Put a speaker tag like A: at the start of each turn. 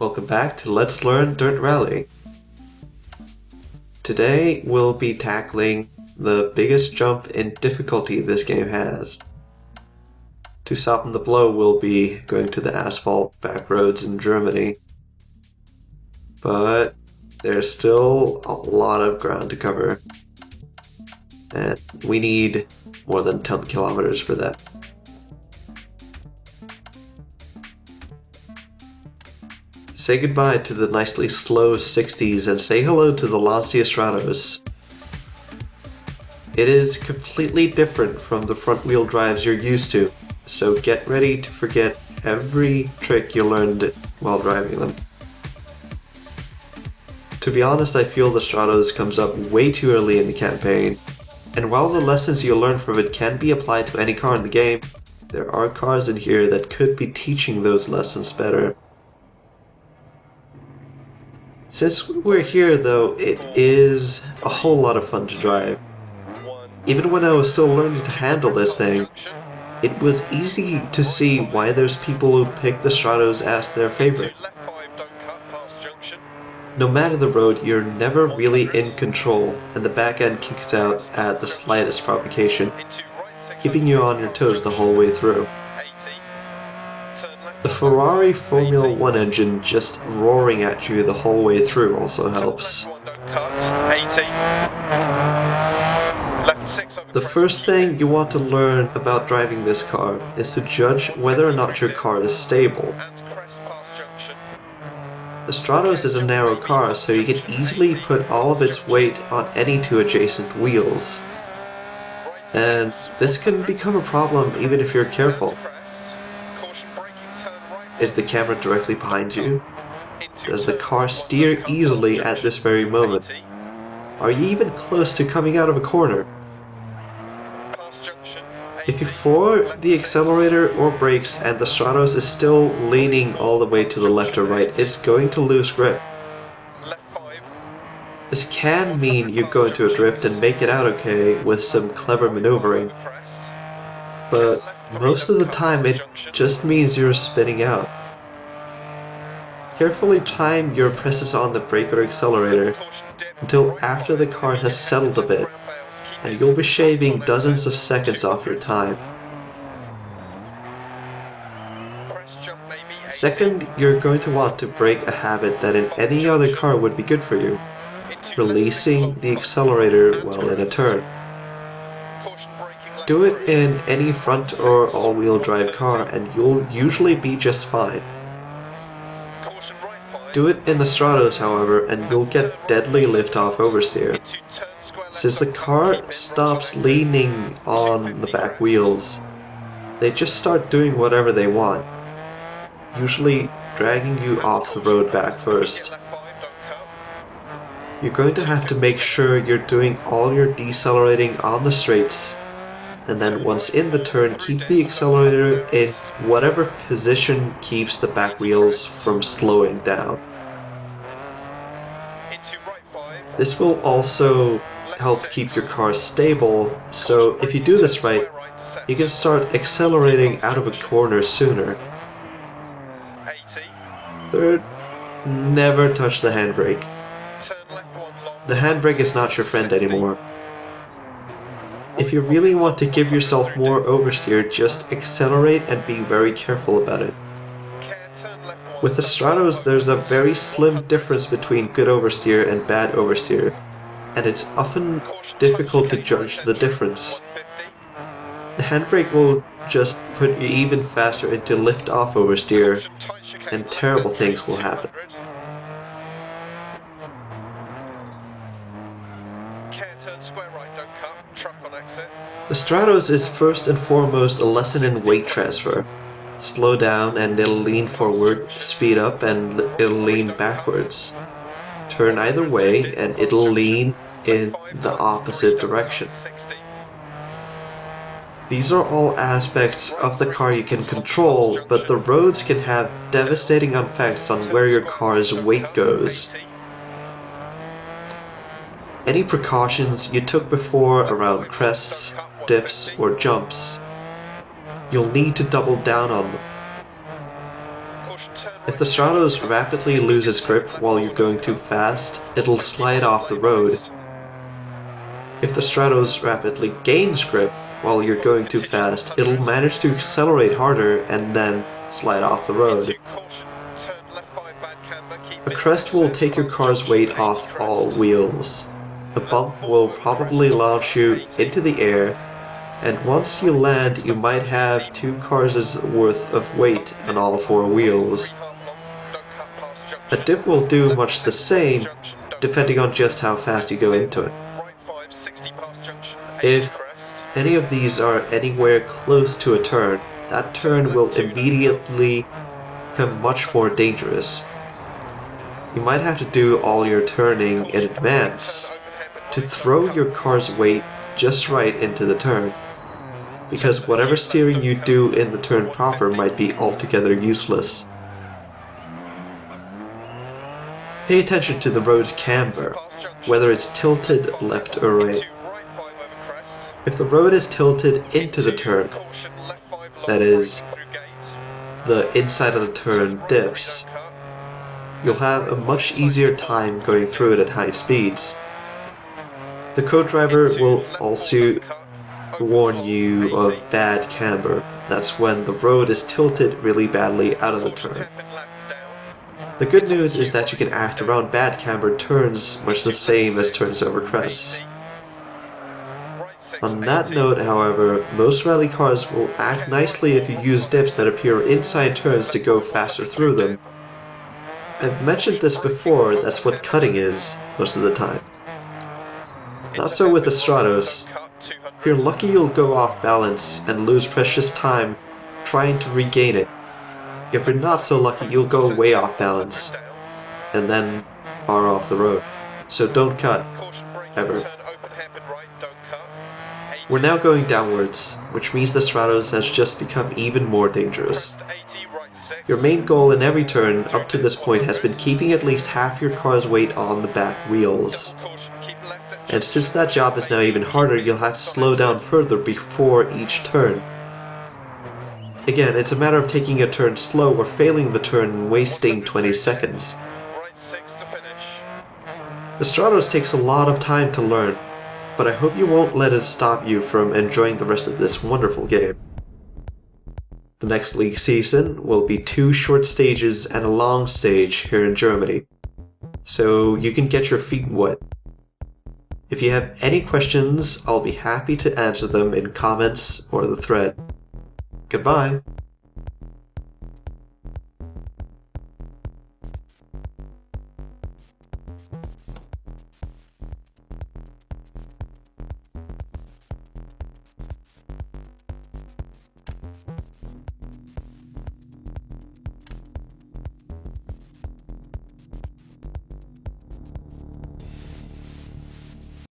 A: Welcome back to Let's Learn Dirt Rally. Today we'll be tackling the biggest jump in difficulty this game has. To soften the blow, we'll be going to the asphalt back roads in Germany. But there's still a lot of ground to cover. And we need more than 10 kilometers for that. Say goodbye to the nicely slow 60s and say hello to the Lancia Stratos. It is completely different from the front-wheel drives you're used to, so get ready to forget every trick you learned while driving them. To be honest, I feel the Stratos comes up way too early in the campaign, and while the lessons you learn from it can be applied to any car in the game, there are cars in here that could be teaching those lessons better. Since we're here though, it is a whole lot of fun to drive. Even when I was still learning to handle this thing, it was easy to see why there's people who pick the Stratos as their favorite. No matter the road, you're never really in control, and the back end kicks out at the slightest provocation, keeping you on your toes the whole way through. The Ferrari Formula 1 engine just roaring at you the whole way through also helps. The first thing you want to learn about driving this car is to judge whether or not your car is stable. The Stratos is a narrow car, so you can easily put all of its weight on any two adjacent wheels. And this can become a problem even if you're careful. Is the camera directly behind you? Does the car steer easily at this very moment? Are you even close to coming out of a corner? If you floor the accelerator or brakes and the Stratos is still leaning all the way to the left or right, it's going to lose grip. This can mean you go into a drift and make it out okay with some clever maneuvering, but most of the time it just means you're spinning out. Carefully time your presses on the brake or accelerator until after the car has settled a bit, and you'll be shaving dozens of seconds off your time. Second, you're going to want to break a habit that in any other car would be good for you: releasing the accelerator while in a turn. Do it in any front or all-wheel drive car and you'll usually be just fine. Do it in the Stratos, however, and you'll get deadly lift-off oversteer. Since the car stops leaning on the back wheels, they just start doing whatever they want, usually dragging you off the road back first. You're going to have to make sure you're doing all your decelerating on the straights, and then once in the turn, keep the accelerator in whatever position keeps the back wheels from slowing down. This will also help keep your car stable, so if you do this right, you can start accelerating out of a corner sooner. Third, never touch the handbrake. The handbrake is not your friend anymore. If you really want to give yourself more oversteer, just accelerate and be very careful about it. With the Stratos, there's a very slim difference between good oversteer and bad oversteer, and it's often difficult to judge the difference. The handbrake will just put you even faster into lift-off oversteer, and terrible things will happen. The Stratos is first and foremost a lesson in weight transfer. Slow down and it'll lean forward, speed up and it'll lean backwards. Turn either way and it'll lean in the opposite direction. These are all aspects of the car you can control, but the roads can have devastating effects on where your car's weight goes. Any precautions you took before around crests, dips, or jumps, you'll need to double down on them. If the Stratos rapidly loses grip while you're going too fast, it'll slide off the road. If the Stratos rapidly gains grip while you're going too fast, it'll manage to accelerate harder and then slide off the road. A crest will take your car's weight off all wheels. A bump will probably launch you into the air, and once you land, you might have 2 cars' worth of weight on all 4 wheels. A dip will do much the same, depending on just how fast you go into it. If any of these are anywhere close to a turn, that turn will immediately become much more dangerous. You might have to do all your turning in advance to throw your car's weight just right into the turn, because whatever steering you do in the turn proper might be altogether useless. Pay attention to the road's camber, whether it's tilted left or right. If the road is tilted into the turn, that is, the inside of the turn dips, you'll have a much easier time going through it at high speeds. The co-driver will also warn you of bad camber. That's when the road is tilted really badly out of the turn. The good news is that you can act around bad camber turns much the same as turns over crests. On that note, however, most rally cars will act nicely if you use dips that appear inside turns to go faster through them. I've mentioned this before, that's what cutting is, most of the time. Not so with the Stratos. If you're lucky, you'll go off balance and lose precious time trying to regain it. If you're not so lucky, you'll go way off balance, and then far off the road. So don't cut, ever. We're now going downwards, which means the Stratos has just become even more dangerous. Your main goal in every turn up to this point has been keeping at least half your car's weight on the back wheels. And since that job is now even harder, you'll have to slow down further before each turn. Again, it's a matter of taking a turn slow or failing the turn and wasting 20 seconds. The Stratos takes a lot of time to learn, but I hope you won't let it stop you from enjoying the rest of this wonderful game. The next league season will be 2 short stages and a long stage here in Germany, so you can get your feet wet. If you have any questions, I'll be happy to answer them in comments or the thread. Goodbye!